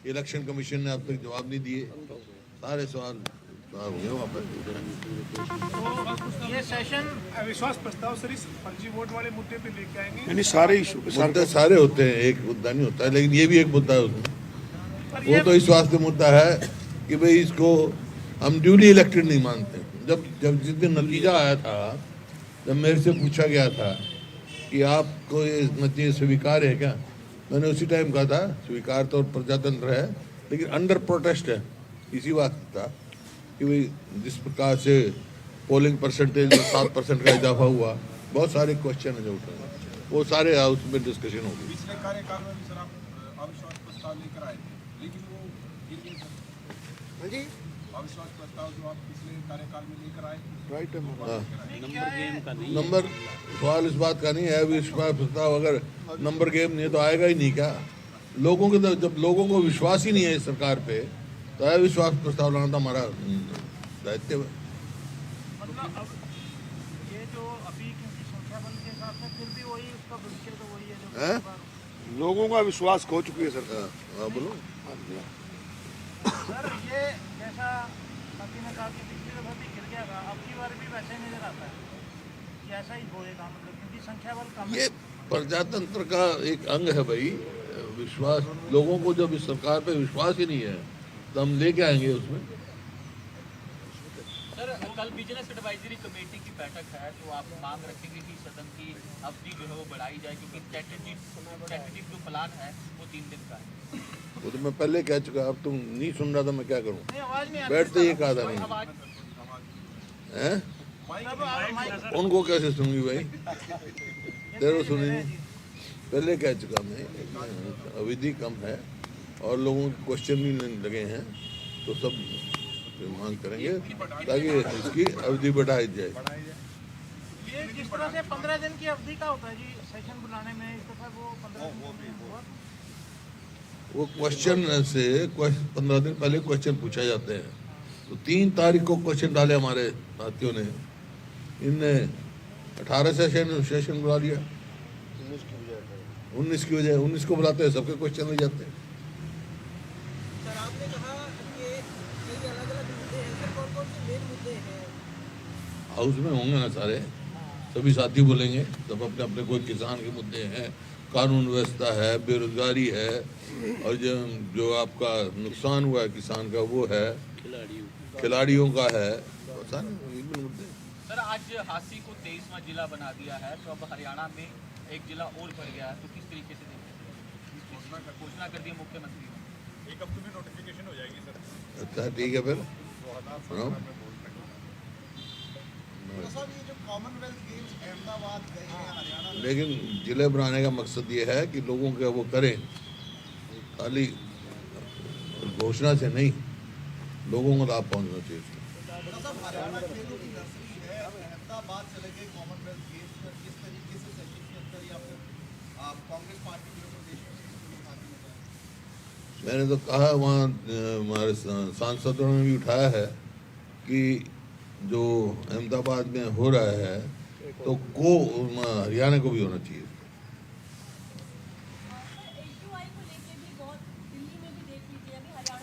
Election commission ने अब तक जवाब नहीं दिए, सारे सवाल हुए वापस। ये सेशन अविश्वास प्रस्ताव सिर्फ फर्जी वोट वाले मुद्दे पे लेके आएंगे, यानी सारे इशू मुद्दे सारे होते हैं, एक मुद्दा नहीं होता है, लेकिन ये भी एक मुद्दा है उसमें। वो तो इस वास्ते मुद्दा है कि भाई इसको हम ड्यूली इलेक्टेड नहीं मानते। जब जिस दिन नतीजा आया था, जब मेरे से पूछा गया था कि आपको ये नतीजे स्वीकार है क्या, मैंने उसी टाइम कहा था स्वीकार तो प्रजातंत्र है लेकिन अंडर प्रोटेस्ट है। इसी बात था कि भाई जिस प्रकार से पोलिंग परसेंटेज में 7% का इजाफा हुआ, बहुत सारे क्वेश्चन है जो उठे, वो सारे हाउस में डिस्कशन होगी। पिछले कार्यकाल में भी सर आप अविश्वास प्रस्ताव लेकर आए थे, लेकिन वो गिर गए सर। जी अविश्वास प्रस्ताव जो आप पिछले कार्यकाल में लेकर आए थे, राइट है। नंबर सवाल इस बात का नहीं है, विश्वास प्रस्ताव अगर नंबर गेम नहीं है तो आएगा ही नहीं क्या? लोगों के तो जब लोगों को विश्वास ही नहीं है इस सरकार पे, तो अविश्वास प्रस्ताव लाना तो हमारा दायित्व है। मतलब अब ये जो अभी क्योंकि संख्या बल के हिसाब से फिर भी वही उसका भविष्य तो वही है जो हैं? लोगों का विश्वास खो चुकी है सरकार। बोलो सर, ये जैसा अभी ने कहा कि पिछली दफा भी गिर गया था, अब की बार भी वैसे नजर आता है कि ऐसा ही होएगा, मतलब क्योंकि संख्या बल कम ये है। प्रजातंत्र का एक अंग है भाई, विश्वास। लोगों को जब इस सरकार पे विश्वास ही नहीं है तो हम लेके आएंगे उसमें। सर, कल बिजनेस एडवाइजरी कमेटी की बैठक है, तो आप मांग रखेंगे कि सदन की अवधि जो है वो बढ़ाई जाए, क्योंकि टेंटेटिव जो प्लान है वो 3 दिन का है। वो तो मैं पहले कह चुका, अब तुम नहीं सुन रहा था, मैं क्या करूं? नहीं, आवाज नहीं आ रही। बैठते ही कहा था नहीं है, उनको कैसे सुनूंगी भाई? तेरे को सुनी नहीं, पहले कह चुका मैं, अवधि कम है और लोगों के क्वेश्चन भी लगे हैं, तो सब मांग करेंगे ताकि इसकी अवधि बढ़ाई जाए। ये जिस तरह से 15 दिन की अवधि का होता है जी सेशन बुलाने में, इस दफा वो 15 दिन हुआ। वो क्वेश्चन से 15 दिन पहले क्वेश्चन पूछा जाते हैं, तो 3 तारीख को क्वेश्चन डाले हमारे साथियों ने, इनने 18 सेशन बुला लिया, 19 की वजह 19 को बुलाते हैं, सबके क्वेश्चन ले जाते हैं। सर, आपने कहा कि कई अलग-अलग मुद्दे हैं, सर कौन-कौन से मेन मुद्दे हैं? हाउस में होंगे ना सारे, सभी साथी बोलेंगे, सब अपने अपने, कोई किसान के मुद्दे हैं, कानून व्यवस्था है, बेरोजगारी है, और जो आपका नुकसान हुआ है किसान का वो है, खिलाड़ियों का है, बहुत सारे मुद्दे। सर, आज हांसी को 23वां जिला बना दिया है, तो अब हरियाणा में एक जिला और बढ़ गया है, तो किस तरीके से देखते हैं? घोषणा कर दी मुख्यमंत्री ने, 1 हफ्ते में नोटिफिकेशन हो जाएगी सर। अच्छा ठीक है फिर। साहब, ये जो कॉमनवेल्थ गेम्स अहमदाबाद गए हैं हरियाणा में, लेकिन जिले बनाने का मकसद ये है कि लोगों के वो करें, खाली घोषणा से नहीं, लोगों को लाभ पहुंचना चाहिए। साहब हरियाणा खेलों की नर्सरी है, अहमदाबाद चले गए कॉमनवेल्थ गेम्स में, किस तरीके से सेशन के अंदर या फिर आप कांग्रेस पार्टी के रिप्रेजेंटेशन में? मैंने तो कहा वहाँ हमारे सांसदों ने भी उठाया है कि जो अहमदाबाद में हो रहा है तो हरियाणा को भी होना चाहिए।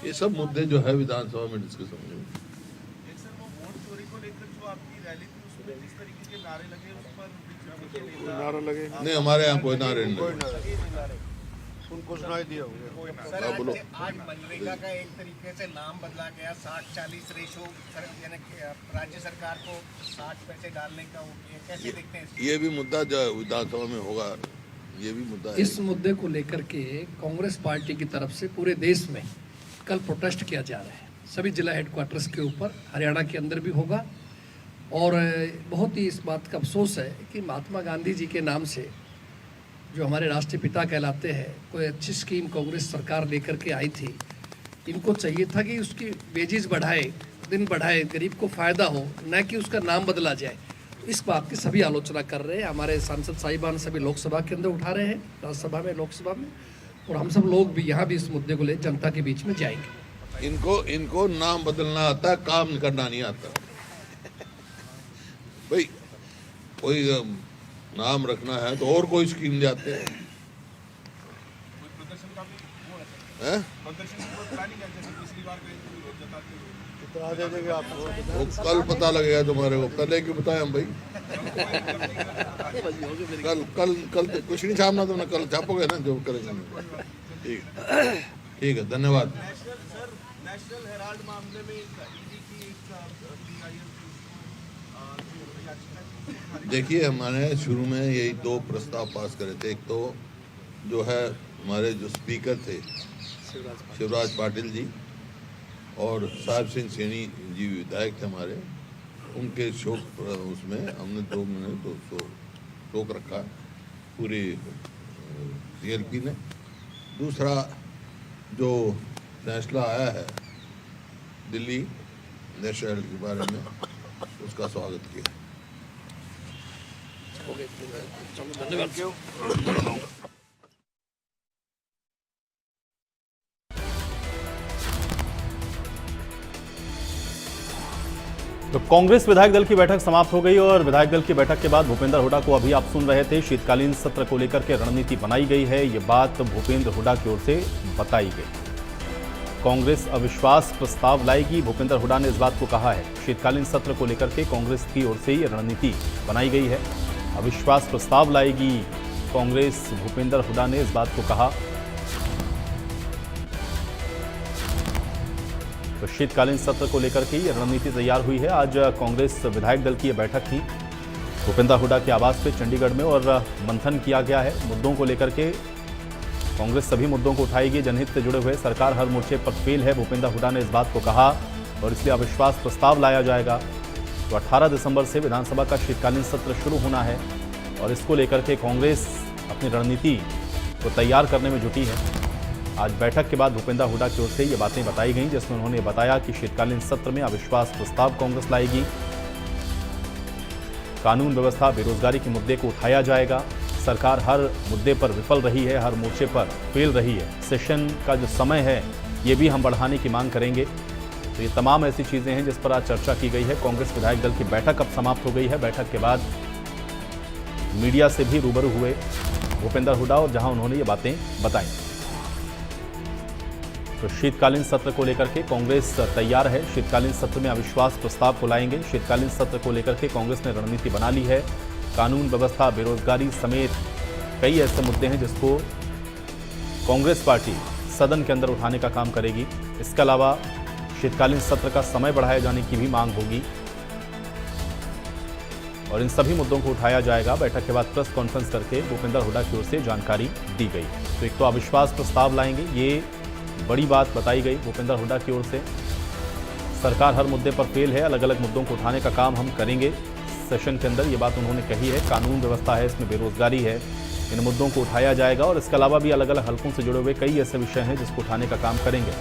ये सब मुद्दे जो है विधानसभा में डिस्कस होंगे। एक सर, वो वोट चोरी को लेकर जो आपकी रैली थी उसमें जिस तरीके के नारे लगे, उस पर बीजेपी के नेता नारा लगे नहीं, हमारे यहाँ कोई नारे नहीं। उनको सुनाई दिया होगा। सर, बोलो। आज मनरेगा का एक तरीके से नाम बदला गया, 60-40 रेशो, यानी राज्य सरकार को 60 पैसे डालने का वो किया। कैसे देखते हैं इसको? ये भी मुद्दा जो विधानसभा में होगा, ये भी मुद्दा है। इस मुद्दे को लेकर के कांग्रेस पार्टी की तरफ से पूरे देश में कल प्रोटेस्ट किया जा रहा है, सभी जिला हेडक्वार्टर्स के ऊपर, हरियाणा के अंदर भी होगा। और बहुत ही इस बात का अफसोस है कि महात्मा गांधी जी के नाम से, जो हमारे राष्ट्रीय पिता कहलाते हैं, कोई अच्छी स्कीम कांग्रेस सरकार लेकर के आई थी। इनको चाहिए था कि उसकी वेजेस बढ़ाए, दिन बढ़ाए, गरीब को फ़ायदा हो, न कि उसका नाम बदला जाए। इस बात की सभी आलोचना कर रहे हैं, हमारे सांसद साहिबान सभी लोकसभा के अंदर उठा रहे हैं, राज्यसभा में, लोकसभा में, और हम सब लोग भी यहाँ भी इस मुद्दे को ले जनता के बीच में जाएंगे। इनको नाम बदलना आता है, काम करना नहीं आता भाई। कोई नाम रखना है तो और कोई स्कीम जाते हैं। कोई प्रदर्शन हैं? इतना दे देंगे आपको। वो कल पता लगेगा तुम्हारे को, कल है कि बताएं हम भाई। कल कल कल तो कुछ नहीं छापना तुमने, कल छापोगे ना जो करेंगे। ठीक है, धन्यवाद। नेशनल हेराल्ड मामले में ईडी की एक याचिका। देखिए, हमारे शुरू में यही 2 प्रस्ताव पास करे थे। एक तो जो है हमारे जो स्पीकर थे शिवराज पाटिल जी और साहिब सिंह सैनी जी विधायक थे हमारे, उनके शोक उसमें हमने 2 महीने तो शोक रखा पूरी CLP ने। दूसरा जो फैसला आया है दिल्ली नेशनल के बारे में, उसका स्वागत किया। तो कांग्रेस विधायक दल की बैठक समाप्त हो गई और विधायक दल की बैठक के बाद भूपेंद्र हुड्डा को अभी आप सुन रहे थे, शीतकालीन सत्र को लेकर के रणनीति बनाई गई है। ये बात भूपेंद्र हुड्डा की ओर से बताई गई। कांग्रेस अविश्वास प्रस्ताव लाएगी, भूपेंद्र हुड्डा ने इस बात को कहा है। शीतकालीन सत्र को लेकर के कांग्रेस की ओर से ये रणनीति बनाई गई है। अविश्वास प्रस्ताव लाएगी कांग्रेस, भूपेंद्र हुड्डा ने इस बात को कहा। तो शीतकालीन सत्र को लेकर के ये रणनीति तैयार हुई है। आज कांग्रेस विधायक दल की ये बैठक थी भूपेंद्र हुड्डा के आवास पे चंडीगढ़ में और मंथन किया गया है मुद्दों को लेकर के। कांग्रेस सभी मुद्दों को उठाएगी जनहित से जुड़े हुए। सरकार हर मोर्चे पर फेल है, भूपेंद्र हुड्डा ने इस बात को कहा और इसलिए अविश्वास प्रस्ताव लाया जाएगा। तो 18 दिसंबर से विधानसभा का शीतकालीन सत्र शुरू होना है और इसको लेकर के कांग्रेस अपनी रणनीति को तैयार करने में जुटी है। आज बैठक के बाद भूपेंद्र हुड्डा की ओर से ये बातें बताई गईं, जिसमें उन्होंने बताया कि शीतकालीन सत्र में अविश्वास प्रस्ताव कांग्रेस लाएगी, कानून व्यवस्था बेरोजगारी के मुद्दे को उठाया जाएगा। सरकार हर मुद्दे पर विफल रही है, हर मोर्चे पर फेल रही है। सेशन का जो समय है ये भी हम बढ़ाने की मांग करेंगे। तो ये तमाम ऐसी चीजें हैं जिस पर आज चर्चा की गई है। कांग्रेस विधायक दल की बैठक अब समाप्त हो गई है। बैठक के बाद मीडिया से भी रूबरू हुए भूपेंद्र हुड्डा और जहां उन्होंने ये बातें बताई। तो शीतकालीन सत्र को लेकर के कांग्रेस तैयार है। शीतकालीन सत्र में अविश्वास प्रस्ताव को लाएंगे। शीतकालीन सत्र को लेकर के कांग्रेस ने रणनीति बना ली है। कानून व्यवस्था बेरोजगारी समेत कई ऐसे मुद्दे हैं जिसको कांग्रेस पार्टी सदन के अंदर उठाने का काम करेगी। इसके अलावा शीतकालीन सत्र का समय बढ़ाए जाने की भी मांग होगी और इन सभी मुद्दों को उठाया जाएगा। बैठक के बाद प्रेस कॉन्फ्रेंस करके भूपेंद्र हुड्डा की ओर से जानकारी दी गई। तो एक तो अविश्वास प्रस्ताव लाएंगे, ये बड़ी बात बताई गई भूपेंद्र हुड्डा की ओर से। सरकार हर मुद्दे पर फेल है, अलग अलग मुद्दों को उठाने का काम हम करेंगे सेशन के अंदर, ये बात उन्होंने कही है। कानून व्यवस्था है, इसमें बेरोजगारी है, इन मुद्दों को उठाया जाएगा और इसके अलावा भी अलग अलग हलकों से जुड़े हुए कई ऐसे विषय हैं जिसको उठाने का काम करेंगे।